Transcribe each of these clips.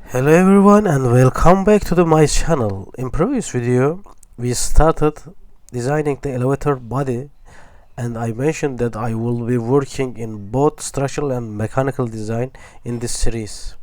Hello everyone and welcome back to my channel. In previous video we started designing the elevator body, and I mentioned that I will be working in both structural and mechanical design in this series.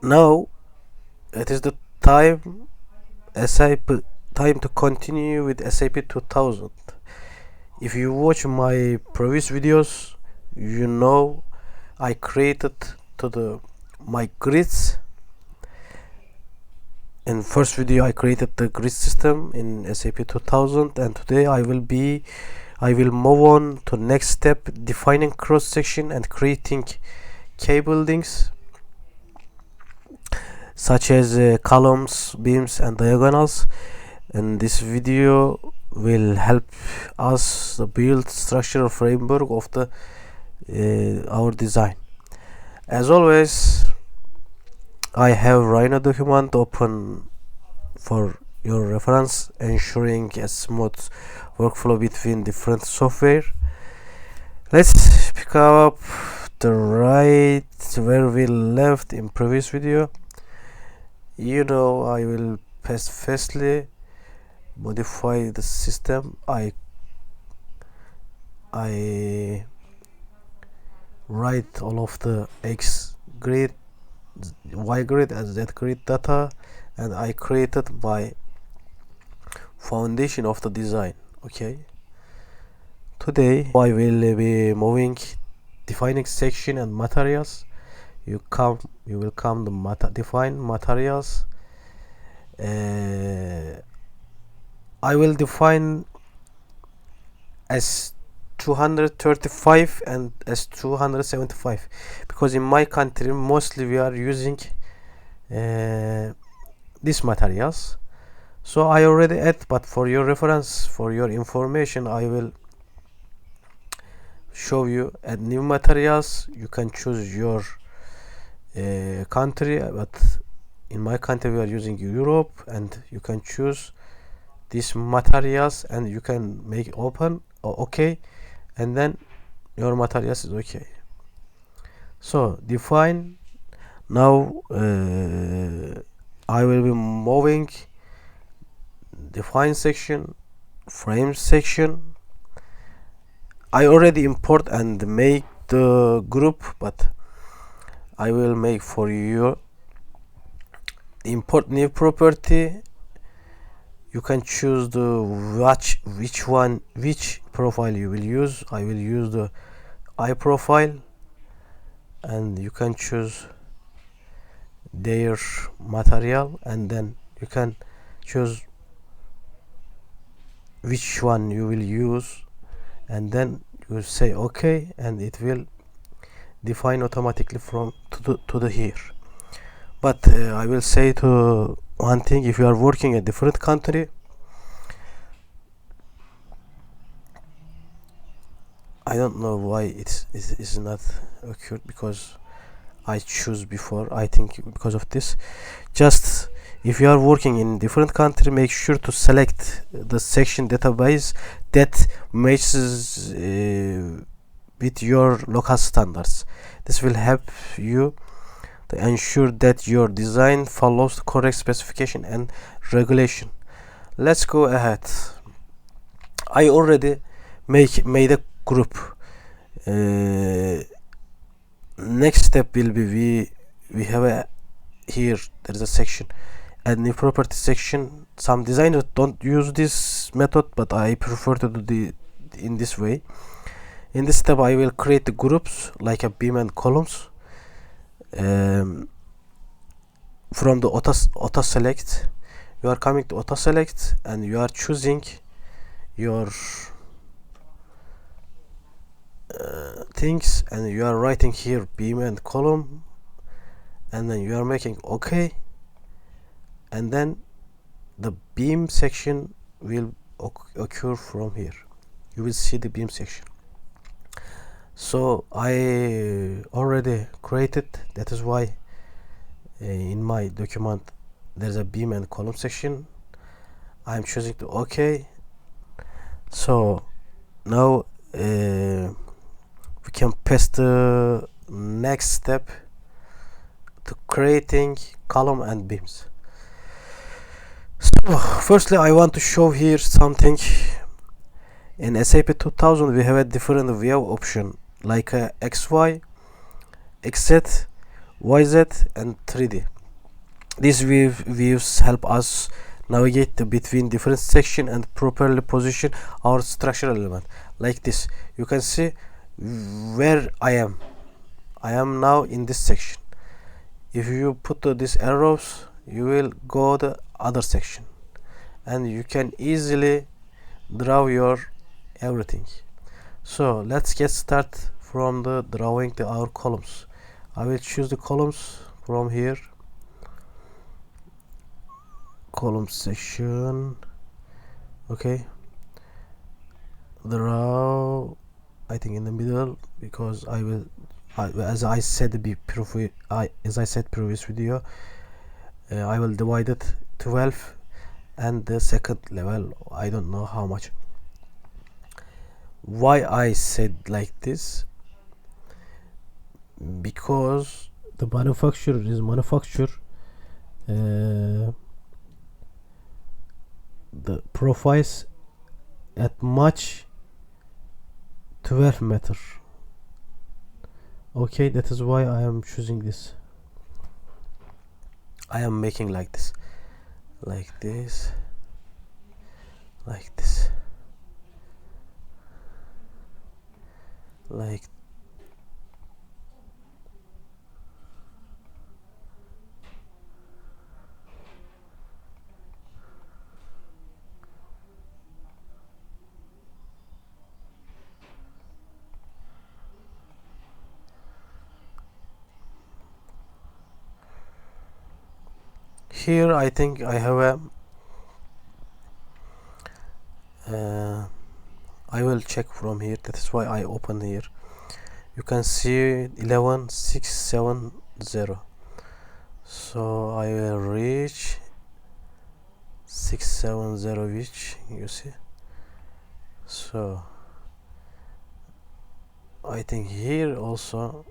Now it is the time SAP time to continue with SAP 2000. If you watch my previous videos, you know I created my grids. In first video I created the grid system in SAP 2000, and today I will move on to next step, defining cross section and creating cable links such as columns, beams and diagonals. And this video will help us build structural framework of our design. As always, I have Rhino document open for your reference, ensuring a smooth workflow between different software. Let's pick up the right where we left in previous video. I will firstly modify the system. I write all of the X grid, Y grid and Z grid data, and I created my foundation of the design. Okay, today I will be defining section and materials. You will come to define materials. I will define S235 and S275 because in my country mostly we are using these materials. So I already add, but for your reference, for your information, I will show you add new materials. You can choose your country, but in my country we are using Europe, and you can choose these materials and you can make open or okay, and then your materials is okay. So define. Now I will be moving define section, frame section. I already import and make the group, but I will make for you import new property. You can choose which profile you will use. I will use the I profile, and you can choose their material, and then you can choose which one you will use, and then you will say okay, and it will define automatically from to the here. But I will say to one thing: if you are working in a different country, I don't know why it's not occurred, because I choose before. I think because of this. Just if you are working in different country, make sure to select the section database that matches with your local standards. This will help you to ensure that your design follows the correct specification and regulation. Let's go ahead. I already made a group. Next step will be we have here there is a section, add new property section. Some designers don't use this method, but I prefer to do in this way. In this step I will create the groups like a beam and columns. From the auto select, you are coming to auto select and you are choosing your things, and you are writing here beam and column, and then you are making okay, and then the beam section will occur from here. You will see the beam section. So I already created, that is why in my document there's a beam and column section. I'm choosing to okay. So now we can pass the next step to creating column and beams. So firstly I want to show here something. In SAP 2000 we have a different view option like XY, XZ, YZ and 3D. These views help us navigate between different sections and properly position our structural element. Like this, you can see where I am. I am now in this section. If you put these arrows, you will go the other section, and you can easily draw your everything. So let's get started from the drawing our columns. I will choose the columns from here. Column section. Okay. Draw. I think in the middle, because I will. As I said previous video, I will divide it 12, and the second level I don't know how much. Why I said like this? Because the manufacturer is the profiles at much 12 meter. Okay, that is why I am choosing this. I am making like this, like this, like this, like here. I think I have a I will check from here. That is why I open here. You can see 11670. So I will reach 670, which you see. So I think here also,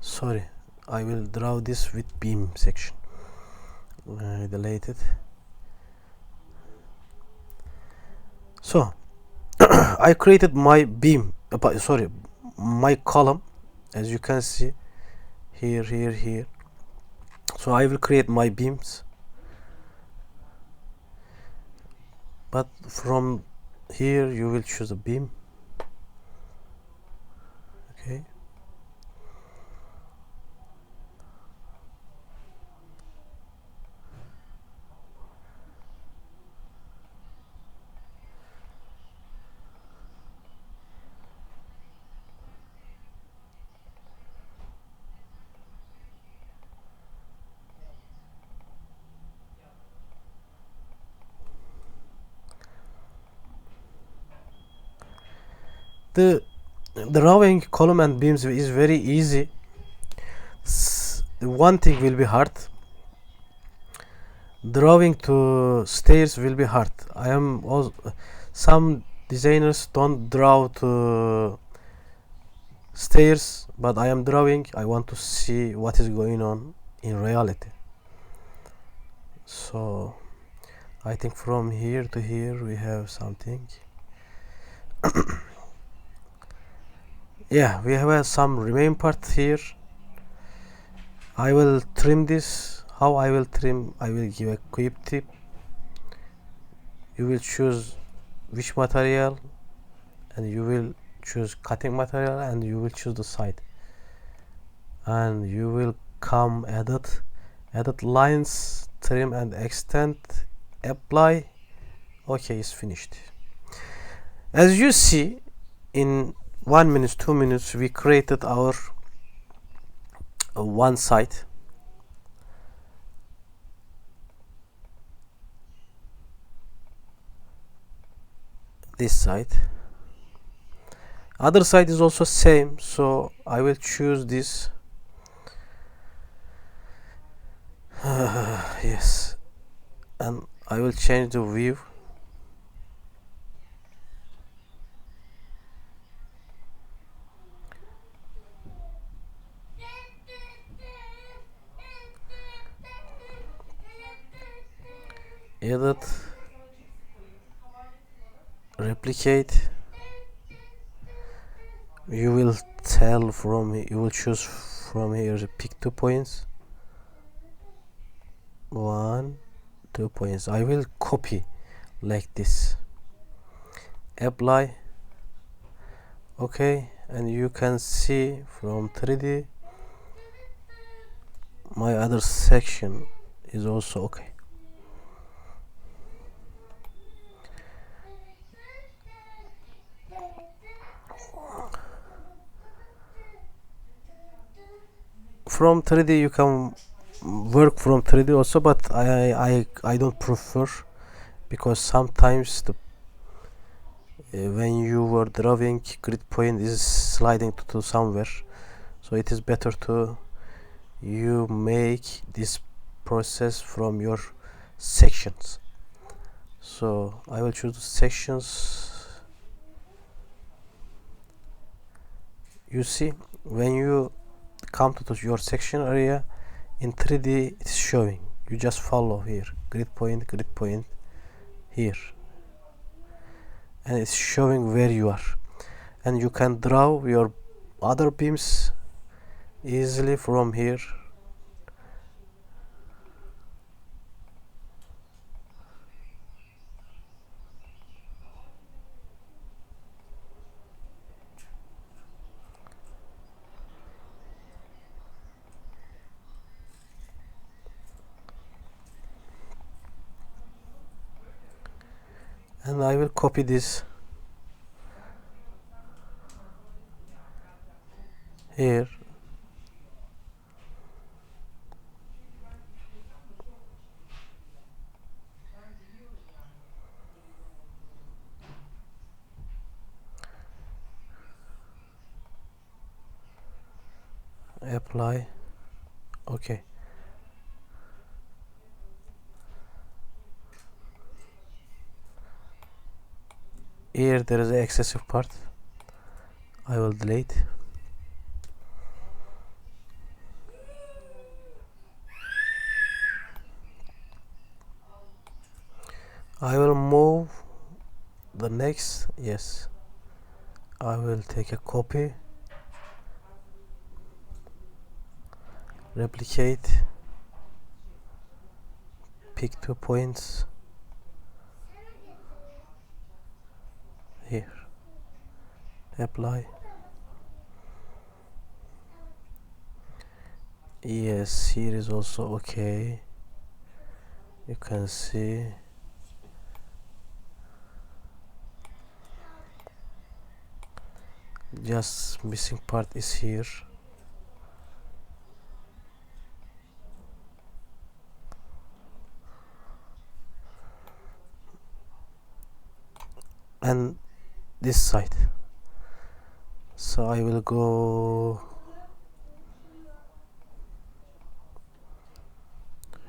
sorry, I will draw this with beam section. Delete it. So I created my beam, sorry, my column, as you can see here, here. So I will create my beams, but from here you will choose a beam. Okay. The drawing column and beams is very easy. One thing will be hard. Drawing to stairs will be hard. Some designers don't draw to stairs, but I am drawing. I want to see what is going on in reality. So I think from here to here we have something. Yeah, we have some remain part here. I will trim this. How I will trim? I will give a quick tip. You will choose which material, and you will choose cutting material, and you will choose the side, and you will come edit lines, trim and extend, apply. Okay, it's finished. As you see, in 1 minute, 2 minutes, we created our one side. This side. Other side is also same, so I will choose this. Yes, and I will change the view. edit, replicate. You will choose from here, pick 2 points, 1, 2 points. I will copy like this, apply, okay, and you can see from 3D my other section is also okay. From 3D you can work from 3D also, but I don't prefer, because sometimes when you were drawing, grid point is sliding to somewhere, so it is better to you make this process from your sections. So I will choose sections. You see, when you come to your section area in 3D, it's showing. You just follow here, grid point here, and it's showing where you are, and you can draw your other beams easily from here. And I will copy this here, apply, okay. Here there is an excessive part, I will delete. I will move the next, yes, I will take a copy, replicate, pick 2 points here, apply, yes, here is also okay. You can see just missing part is here. And this side, so I will go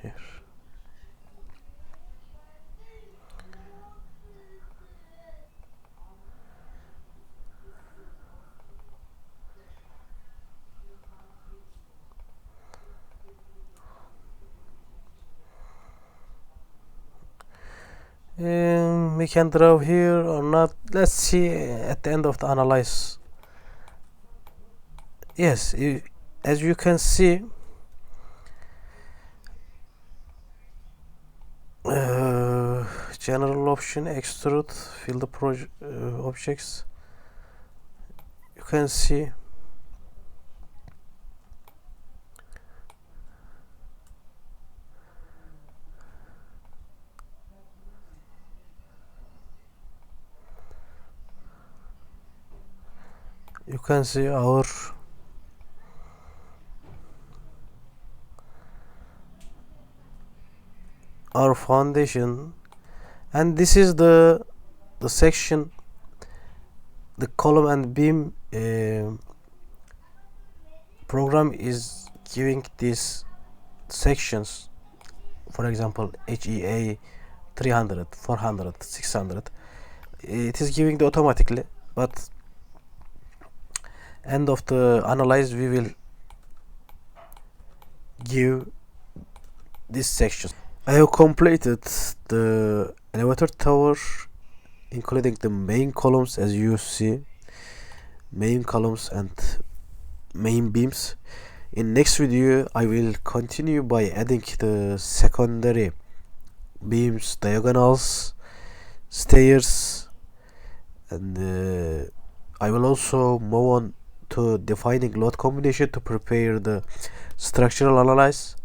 here. We can draw here or not. Let's see at the end of the analyze. Yes, as you can see, general option, extrude, fill the objects. You can see our foundation, and this is the section, the column and beam program is giving these sections, for example HEA 300, 400, 600. It is giving the automatically, but end of the analyze we will give this section. I have completed the elevator tower, including the main columns, as you see, main columns and main beams. In next video I will continue by adding the secondary beams, diagonals, stairs, and I will also move on to defining load combination to prepare the structural analysis.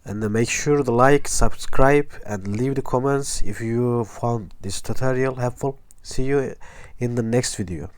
And make sure to like, subscribe, and leave the comments if you found this tutorial helpful. See you in the next video.